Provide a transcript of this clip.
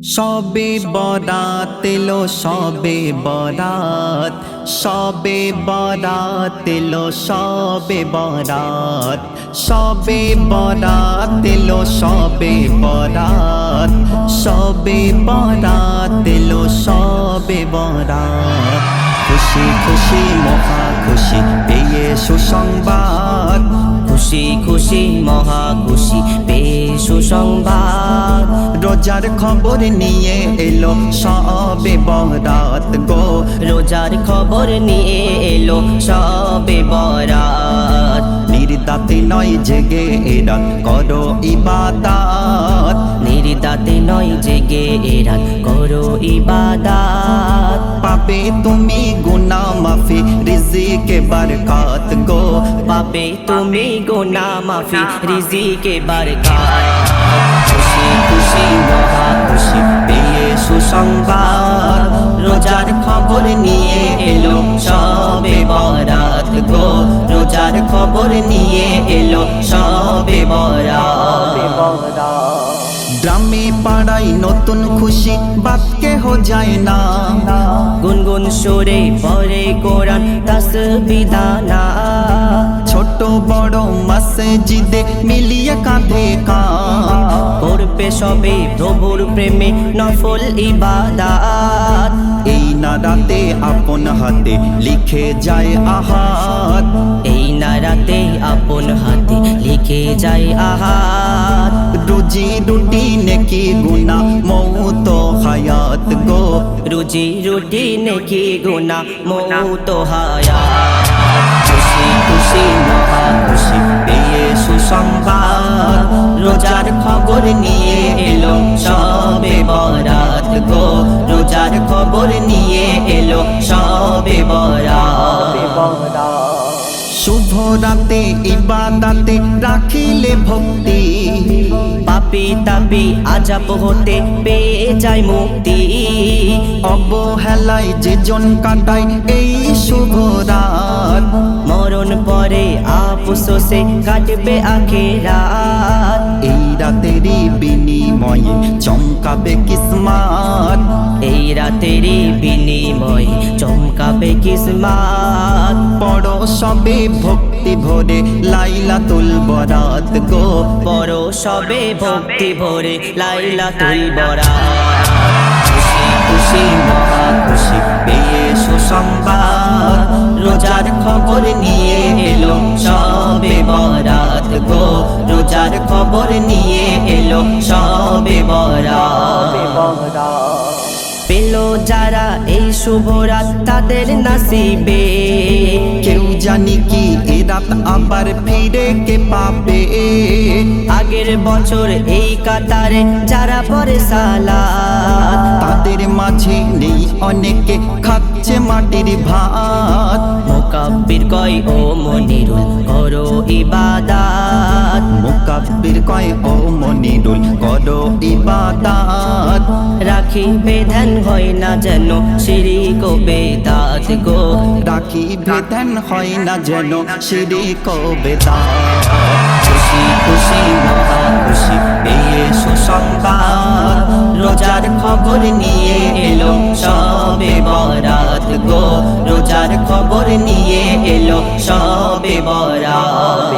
সবে বরাত এলো সবে বরাত, সবে বরাত এলো সবে বরাত, সবে বরাত এলো সবে বরাত, সবে বরাত এলো সবে বরাত। খুশি খুশি মহা খুশি পেয়ে সুসংবাদ, খুশি খুশি মহা খুশি পেয়ে সুসংবাদ। রোজার খবর নিয়ে এলো সবে বরাত গো, রোজার খবর নিয়ে এলো সবে বরাত। নির্দাতে নয় জেগে এরা করো ইবাদাত, নির্দাতে নয় জেগে এরা করো ইবাদাত। পাবে তুমি গুনাহ মাফি রিজিকে বরকত গো, পাবে তুমি গুনাহ মাফি রিজিকে বরকত। খুশি খুশি মহা খুশি পেয়ে সুসংবাদ, রোজার খবর নিয়ে এলো সবে বরাত গো, রোজার খবর নিয়ে এলো সবে বরাত। গ্রামে পাড়ায় নতুন খুশি বাত কেহ যায় না, গুনগুন সুরে পড়ে কোরআন তাসবিহ দানা। ছোট বড় মসজিদে মিলিয়ে কাঁধে কাঁধ, করবে সবে প্রভুর প্রেমে নফল ইবাদাত। এই নারাতে আপন হাতে লিখে যায় আহাত, এই নারাতে আপন হাতে লিখে যায় আহাত। রুজি রুটি নেকি গুনাহ মৌত হায়াত গো, রুজি রুটি নেকি গুনাহ মৌত হায়াত। খুশি খুশি মহা খুশি পেয়ে সুসংবাদ, রোজার খবর নিয়ে এলো সবে বরাত গো, রোজার খবর নিয়ে এলো সবে বরাত। শুভ রাতে ইবাদাতে রাখিলে ভক্তি, পাপি তাপি আজাব হতে পেয়ে যায় মুক্তি। অবহেলায় যে জন কাটায় এই শুভ রাত, মরণ পরে আফসোসে কাটবে আখিরাত। এই রাতেরই বিনিময়ে চমকাবে কিসমত, এই রাতেরই বিনিময়ে চমকাবে কিসমত। পড়ো সবে ভক্তি ভরে লাইলাতুল বরাত গো, পড়ো সবে ভক্তি ভরে লাইলাতুল বরাত। খুশি খুশি মহা খুশি পেয়ে সুসংবাদ, রোজার খবর নিয়ে এলো সবে বরাত গো, রোজার খবর নিয়ে এলো সবে বরাত। পেলো যারা এই শুভ রাত তাদের নসিবে, কেউ জানি কি এ রাত আবার ফিরে কে পাবে, আগের বছর এই কাতারে যারা পড়ে সালাত। তাদের মাঝে নেই অনেকে খাচ্ছে মাটির ভাত, মুকাব্বির কয় ও মনিরুল করো ইবাদাত। মুকাব্বির কয় ও মনিরুল করো ইবাদাত, রাখি বেধান হয় না যেন শিরিক ও বেদাত গো, রাখি বেধান হয় না যেন শিরিক ও বেদাত। খুশি খুশি মহা খুশি পেয়ে সুসংবাদ, রোজার খবর নিয়ে এলো সবে বরাত গো, রোজার খবর নিয়ে এলো সবে বরাত।